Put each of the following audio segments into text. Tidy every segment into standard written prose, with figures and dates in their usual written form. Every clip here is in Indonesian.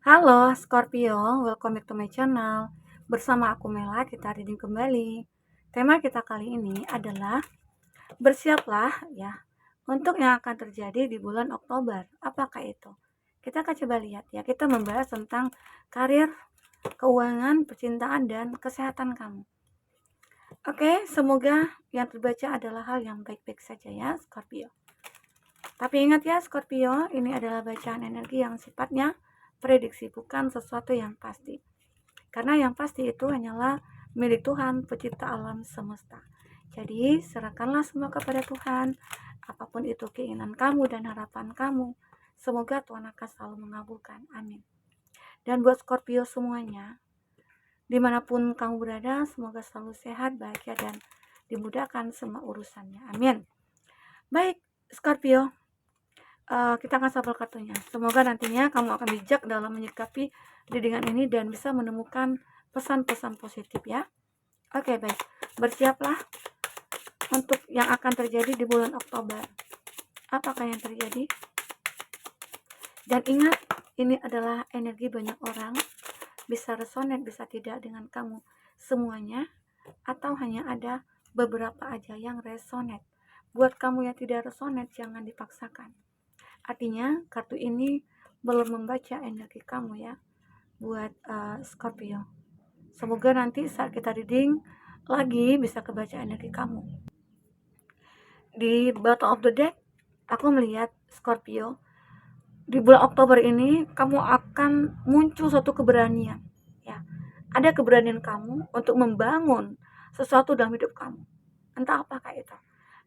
Halo Scorpio, welcome back to my channel. Bersama aku Mela, kita reading kembali. Tema kita kali ini adalah bersiaplah ya untuk yang akan terjadi di bulan Oktober. Apakah itu? Kita akan coba lihat ya. Kita membahas tentang karir, keuangan, percintaan, dan kesehatan kamu. Oke, semoga yang terbaca adalah hal yang baik-baik saja ya Scorpio. Tapi ingat ya Scorpio, ini adalah bacaan energi yang sifatnya prediksi, bukan sesuatu yang pasti. Karena yang pasti itu hanyalah milik Tuhan, pencipta alam semesta. Jadi, serahkanlah semua kepada Tuhan. Apapun itu keinginan kamu dan harapan kamu, semoga Tuhan akan selalu mengabulkan. Amin. Dan buat Scorpio semuanya, dimanapun kamu berada, semoga selalu sehat, bahagia, dan dimudahkan semua urusannya. Amin. Baik, Scorpio, kita akan shuffle kartunya. Semoga nantinya kamu akan bijak dalam menyikapi readingan ini dan bisa menemukan pesan-pesan positif ya. Oke, baik. Bersiaplah untuk yang akan terjadi di bulan Oktober. Apakah yang terjadi? Dan ingat, ini adalah energi banyak orang. Bisa resonate, bisa tidak dengan kamu semuanya, atau hanya ada beberapa aja yang resonate. Buat kamu yang tidak resonate, jangan dipaksakan. Artinya, kartu ini belum membaca energi kamu ya, buat Scorpio. Semoga nanti saat kita reading lagi bisa kebaca energi kamu. Di bottom of the deck, aku melihat Scorpio, di bulan Oktober ini kamu akan muncul suatu keberanian ya. Ada keberanian kamu untuk membangun sesuatu dalam hidup kamu. Entah apakah itu.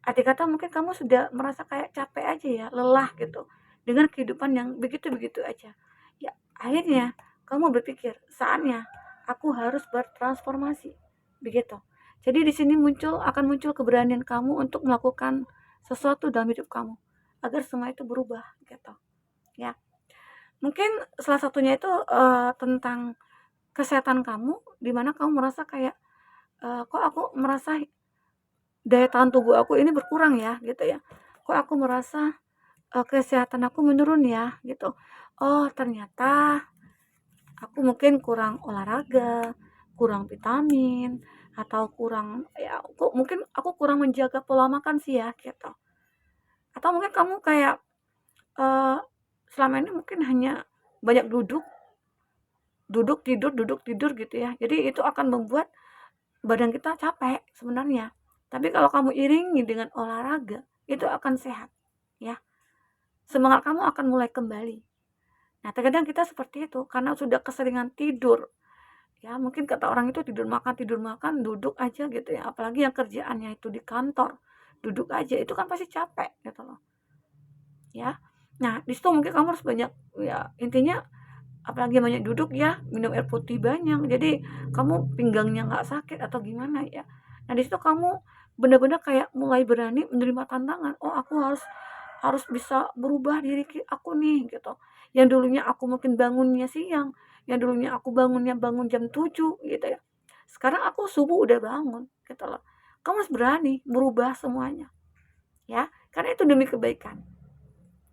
Arti kata mungkin kamu sudah merasa kayak capek aja ya, lelah gitu dengan kehidupan yang begitu-begitu aja. Ya, akhirnya kamu berpikir, saatnya aku harus bertransformasi. Begitu. Jadi di sini akan muncul keberanian kamu untuk melakukan sesuatu dalam hidup kamu agar semua itu berubah gitu. Ya. Mungkin salah satunya itu tentang kesehatan kamu, di mana kamu merasa kayak kok aku merasa daya tahan tubuh aku ini berkurang ya gitu ya. Kok aku merasa kesehatan aku menurun ya gitu. Oh, ternyata aku mungkin kurang olahraga, kurang vitamin, atau kurang ya kok mungkin aku kurang menjaga pola makan sih ya gitu. Atau mungkin kamu kayak selama ini mungkin hanya banyak duduk tidur gitu ya. Jadi itu akan membuat badan kita capek sebenarnya. Tapi kalau kamu iringi dengan olahraga, itu akan sehat ya. Semangat kamu akan mulai kembali. Nah, terkadang kita seperti itu karena sudah keseringan tidur. Ya, mungkin kata orang itu tidur makan, duduk aja gitu ya. Apalagi yang kerjaannya itu di kantor, duduk aja itu kan pasti capek gitu loh. Ya. Nah, di situ mungkin kamu harus banyak ya intinya apalagi banyak duduk ya, minum air putih banyak. Jadi kamu pinggangnya nggak sakit atau gimana ya. Nah, di situ kamu benar-benar kayak mulai berani menerima tantangan. Oh, aku harus harus bisa berubah diri aku nih gitu. Yang dulunya aku mungkin bangunnya siang, yang dulunya aku bangun jam 7 gitu ya. Sekarang aku subuh udah bangun gitu loh. Kamu harus berani merubah semuanya. Ya, karena itu demi kebaikan.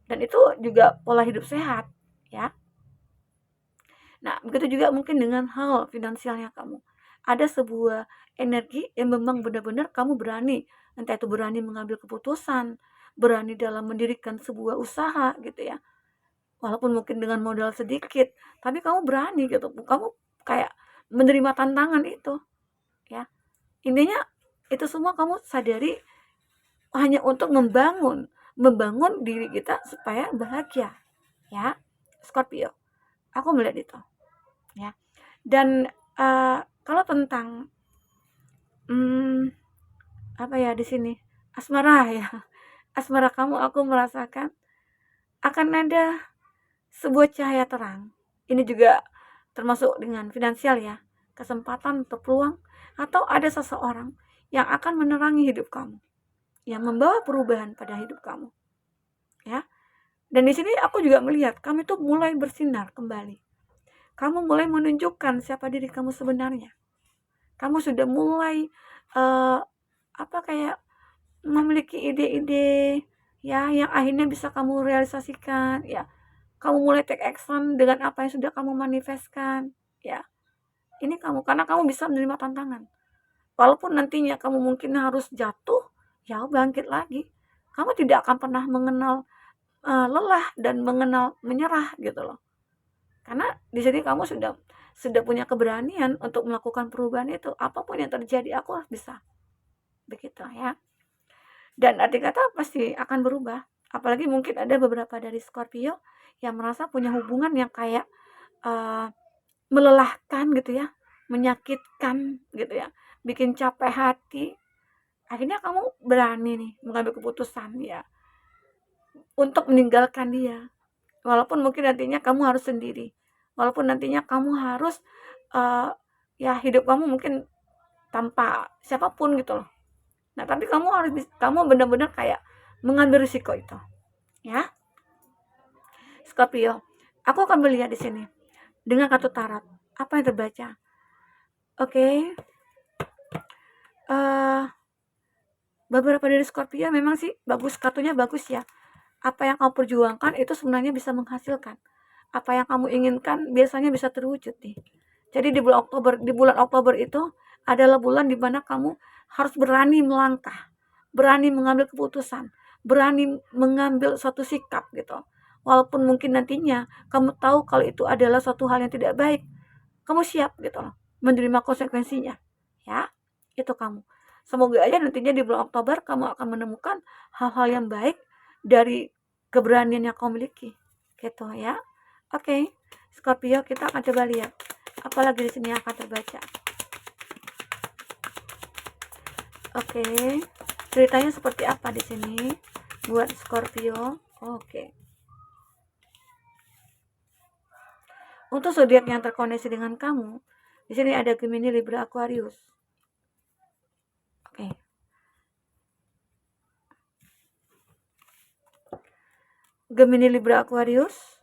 Dan itu juga pola hidup sehat, ya. Nah, begitu juga mungkin dengan hal finansialnya kamu. Ada sebuah energi yang memang benar-benar kamu berani, entah itu berani mengambil keputusan, berani dalam mendirikan sebuah usaha gitu ya. Walaupun mungkin dengan modal sedikit, tapi kamu berani gitu. Kamu kayak menerima tantangan itu, ya. Intinya itu semua kamu sadari hanya untuk membangun diri kita supaya bahagia, ya. Scorpio. Aku melihat itu, ya. Dan kalau tentang apa ya di sini asmara ya, asmara kamu aku merasakan akan ada sebuah cahaya terang. Ini juga termasuk dengan finansial ya, kesempatan atau peluang atau ada seseorang yang akan menerangi hidup kamu, yang membawa perubahan pada hidup kamu, ya. Dan di sini aku juga melihat kamu itu mulai bersinar kembali. Kamu mulai menunjukkan siapa diri kamu sebenarnya. Kamu sudah mulai kayak memiliki ide-ide ya yang akhirnya bisa kamu realisasikan ya. kamu mulai take action dengan apa yang sudah kamu manifestkan, ya. Ini kamu, karena kamu bisa menerima tantangan. Walaupun nantinya kamu mungkin harus jatuh, ya bangkit lagi. Kamu tidak akan pernah mengenal lelah dan mengenal menyerah gitu loh. Karena di sini kamu sudah punya keberanian untuk melakukan perubahan itu. Apapun yang terjadi, aku harus bisa. Begitu ya. Dan arti kata pasti akan berubah. Apalagi mungkin ada beberapa dari Scorpio yang merasa punya hubungan yang kayak melelahkan gitu ya, menyakitkan gitu ya, bikin capek hati. Akhirnya kamu berani nih mengambil keputusan ya untuk meninggalkan dia. Walaupun mungkin nantinya kamu harus sendiri. Walaupun nantinya kamu harus ya hidup kamu mungkin tanpa siapapun gitu loh. Nah, tapi kamu benar-benar kayak mengambil risiko itu. Ya. Scorpio, aku akan melihat di sini dengan kartu tarot. Apa yang terbaca? Oke. Beberapa dari Scorpio memang sih bagus, kartunya bagus ya. Apa yang kamu perjuangkan itu sebenarnya bisa menghasilkan. Apa yang kamu inginkan biasanya bisa terwujud nih. Jadi di bulan Oktober itu adalah bulan di mana kamu harus berani melangkah, berani mengambil keputusan, berani mengambil suatu sikap gitu. Walaupun mungkin nantinya kamu tahu kalau itu adalah suatu hal yang tidak baik, kamu siap gitu loh menerima konsekuensinya. Ya, itu kamu. Semoga aja nantinya di bulan Oktober kamu akan menemukan hal-hal yang baik dari keberanian yang kamu miliki. Gitu ya. Oke, Scorpio, kita akan coba lihat apalagi di sini yang akan terbaca. Oke, ceritanya seperti apa di sini buat Scorpio? Oke. Untuk zodiak yang terkoneksi dengan kamu, di sini ada Gemini, Libra, Aquarius. Oke. Gemini, Libra, Aquarius,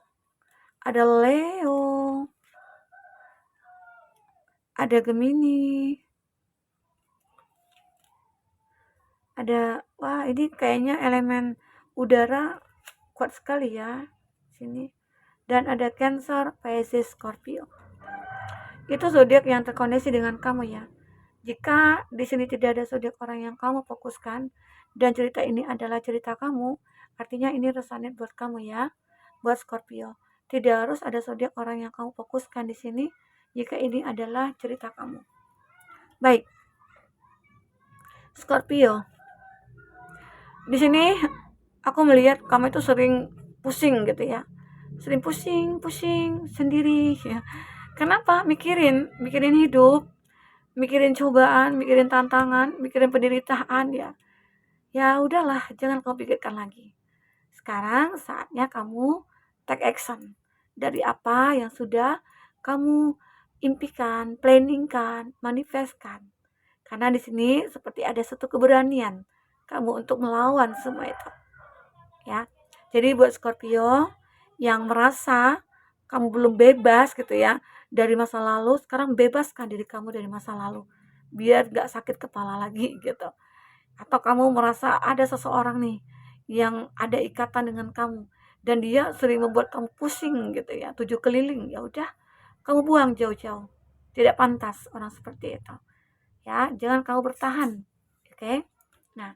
ada Leo, ada Gemini, ada, wah ini kayaknya elemen udara kuat sekali ya sini. Dan ada Cancer, Pisces, Scorpio. Itu zodiak yang terkoneksi dengan kamu ya. Jika di sini tidak ada zodiak orang yang kamu fokuskan dan cerita ini adalah cerita kamu, artinya ini resonate buat kamu ya, buat Scorpio. Tidak harus ada zodiak orang yang kamu fokuskan di sini jika ini adalah cerita kamu. Baik, Scorpio. Di sini aku melihat kamu itu sering pusing gitu ya. Sering pusing sendiri ya. Kenapa? Mikirin hidup, mikirin cobaan, mikirin tantangan, mikirin penderitaan ya. Ya udahlah, jangan kamu pikirkan lagi. Sekarang saatnya kamu take action dari apa yang sudah kamu impikan, planningkan, manifestkan. Karena di sini seperti ada satu keberanian kamu untuk melawan semua itu. Ya. Jadi buat Scorpio yang merasa kamu belum bebas gitu ya dari masa lalu, sekarang bebaskan diri kamu dari masa lalu biar gak sakit kepala lagi gitu. Atau kamu merasa ada seseorang nih yang ada ikatan dengan kamu dan dia sering membuat kamu pusing gitu ya, 7 keliling, ya udah kamu buang jauh-jauh. Tidak pantas orang seperti itu. Ya, jangan kamu bertahan. Oke? Nah,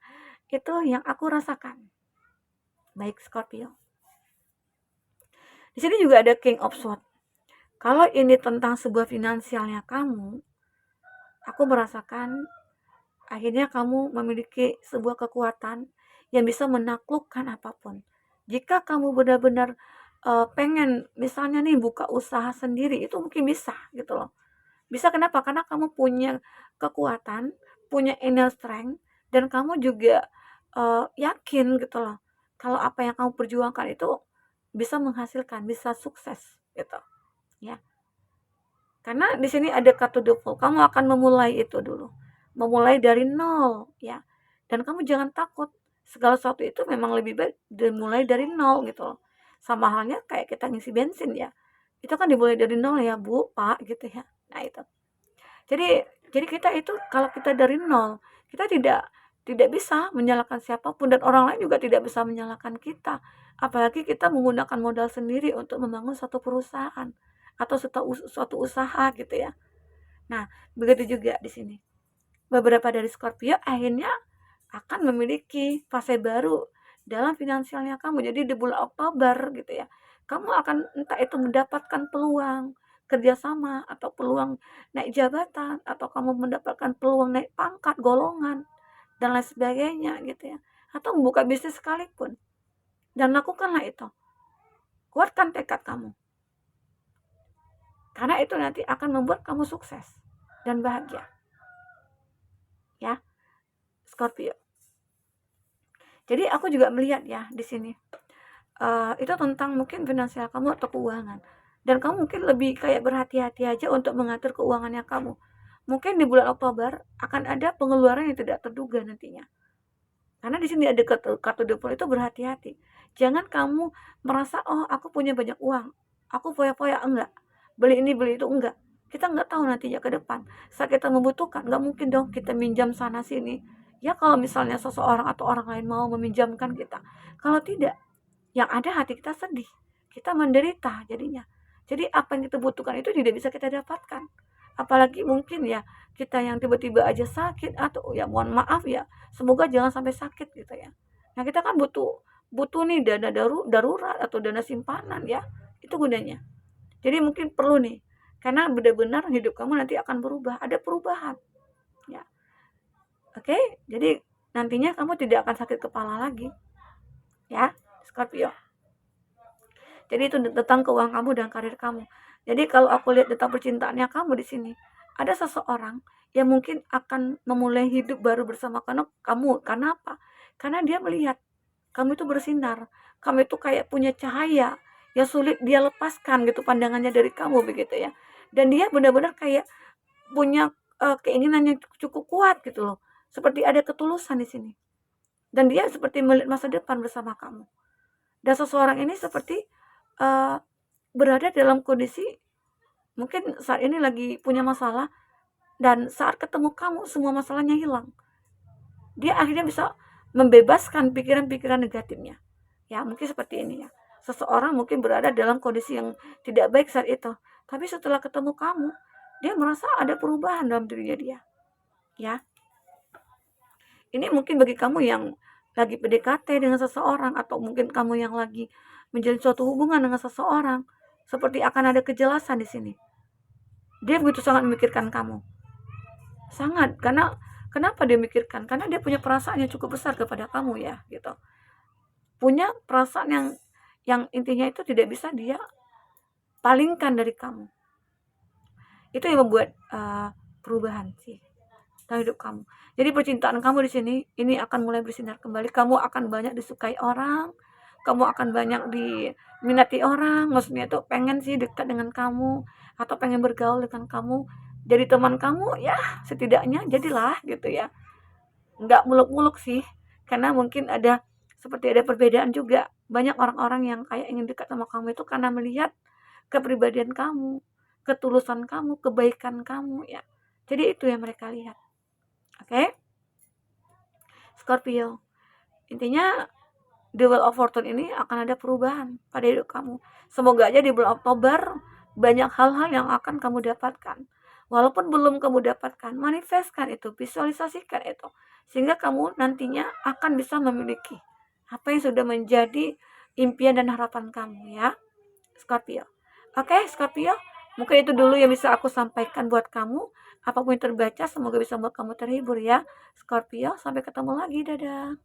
itu yang aku rasakan. Baik Scorpio. Di sini juga ada King of Swords. Kalau ini tentang sebuah finansialnya kamu, aku merasakan akhirnya kamu memiliki sebuah kekuatan yang bisa menaklukkan apapun. Jika kamu benar-benar pengen misalnya nih buka usaha sendiri, itu mungkin bisa gitu loh. Bisa kenapa? Karena kamu punya kekuatan, punya inner strength, dan kamu juga yakin gitu loh. Kalau apa yang kamu perjuangkan itu bisa menghasilkan, bisa sukses gitu. Ya. Karena di sini ada kartu The Fool. Kamu akan memulai itu dulu. Memulai dari nol ya. Dan kamu jangan takut. Segala sesuatu itu memang lebih baik dimulai dari nol gitu loh. Sama halnya kayak kita ngisi bensin ya. Itu kan dimulai dari nol ya, Bu, Pak gitu ya. Nah, itu. Jadi kita itu kalau kita dari nol, kita tidak tidak bisa menyalahkan siapapun dan orang lain juga tidak bisa menyalahkan kita. Apalagi kita menggunakan modal sendiri untuk membangun suatu perusahaan atau suatu usaha gitu ya. Nah, begitu juga di sini. Beberapa dari Scorpio akhirnya akan memiliki fase baru dalam finansialnya kamu. Jadi di bulan Oktober gitu ya, kamu akan entah itu mendapatkan peluang kerjasama atau peluang naik jabatan atau kamu mendapatkan peluang naik pangkat, golongan, dan lain sebagainya gitu ya. Atau membuka bisnis sekalipun. Dan lakukanlah itu. Kuatkan tekad kamu. Karena itu nanti akan membuat kamu sukses dan bahagia. Ya, Scorpio. Jadi aku juga melihat ya di sini. Itu tentang mungkin finansial kamu atau keuangan. Dan kamu mungkin lebih kayak berhati-hati aja untuk mengatur keuangannya kamu. Mungkin di bulan Oktober akan ada pengeluaran yang tidak terduga nantinya. Karena di sini ada kartu default itu berhati-hati. Jangan kamu merasa, oh aku punya banyak uang, aku foya-foya, enggak. Beli ini, beli itu, enggak. Kita enggak tahu nantinya ke depan. Saat kita membutuhkan, enggak mungkin dong kita minjam sana sini. Ya kalau misalnya seseorang atau orang lain mau meminjamkan kita. Kalau tidak, yang ada hati kita sedih. Kita menderita jadinya. Jadi apa yang kita butuhkan itu tidak bisa kita dapatkan. Apalagi mungkin ya kita yang tiba-tiba aja sakit atau ya mohon maaf ya, semoga jangan sampai sakit gitu ya. Nah kita kan butuh butuh nih dana darurat atau dana simpanan ya, itu gunanya. Jadi mungkin perlu nih, karena benar-benar hidup kamu nanti akan berubah, ada perubahan ya. Oke, jadi nantinya kamu tidak akan sakit kepala lagi ya, Scorpio. Jadi itu tentang keuangan kamu dan karir kamu. Jadi kalau aku lihat tentang percintaannya kamu di sini, ada seseorang yang mungkin akan memulai hidup baru bersama kamu. Karena apa? Karena dia melihat kamu itu bersinar, kamu itu kayak punya cahaya yang sulit dia lepaskan gitu pandangannya dari kamu begitu ya. Dan dia benar-benar kayak punya keinginan yang cukup kuat gitu loh. Seperti ada ketulusan di sini. Dan dia seperti melihat masa depan bersama kamu. Dan seseorang ini seperti berada dalam kondisi mungkin saat ini lagi punya masalah dan saat ketemu kamu semua masalahnya hilang. Dia akhirnya bisa membebaskan pikiran-pikiran negatifnya. Ya, mungkin seperti ini ya. Seseorang mungkin berada dalam kondisi yang tidak baik saat itu, tapi setelah ketemu kamu, dia merasa ada perubahan dalam dirinya dia. Ya. Ini mungkin bagi kamu yang lagi PDKT dengan seseorang atau mungkin kamu yang lagi menjalin suatu hubungan dengan seseorang, seperti akan ada kejelasan di sini. Dia begitu sangat memikirkan kamu. Sangat, karena kenapa dia mikirkan? Karena dia punya perasaan yang cukup besar kepada kamu ya, gitu. Punya perasaan yang intinya itu tidak bisa dia palingkan dari kamu. Itu yang membuat perubahan sih dalam hidup kamu. Jadi percintaan kamu di sini ini akan mulai bersinar kembali. Kamu akan banyak disukai orang, kamu akan banyak diminati orang. Maksudnya itu pengen sih dekat dengan kamu atau pengen bergaul dengan kamu. Jadi teman kamu ya setidaknya jadilah gitu ya. Nggak muluk-muluk sih, karena mungkin ada seperti ada perbedaan juga. Banyak orang-orang yang kayak ingin dekat sama kamu itu karena melihat kepribadian kamu, ketulusan kamu, kebaikan kamu ya. Jadi itu yang mereka lihat. Oke? Scorpio. Intinya The Wheel of Fortune ini akan ada perubahan pada hidup kamu. Semoga aja di bulan Oktober banyak hal-hal yang akan kamu dapatkan. Walaupun belum kamu dapatkan, manifestkan itu, visualisasikan itu. Sehingga kamu nantinya akan bisa memiliki apa yang sudah menjadi impian dan harapan kamu ya, Scorpio. Oke, Scorpio. Mungkin itu dulu yang bisa aku sampaikan buat kamu. Apapun yang terbaca, semoga bisa membuat kamu terhibur ya, Scorpio. Sampai ketemu lagi, dadah.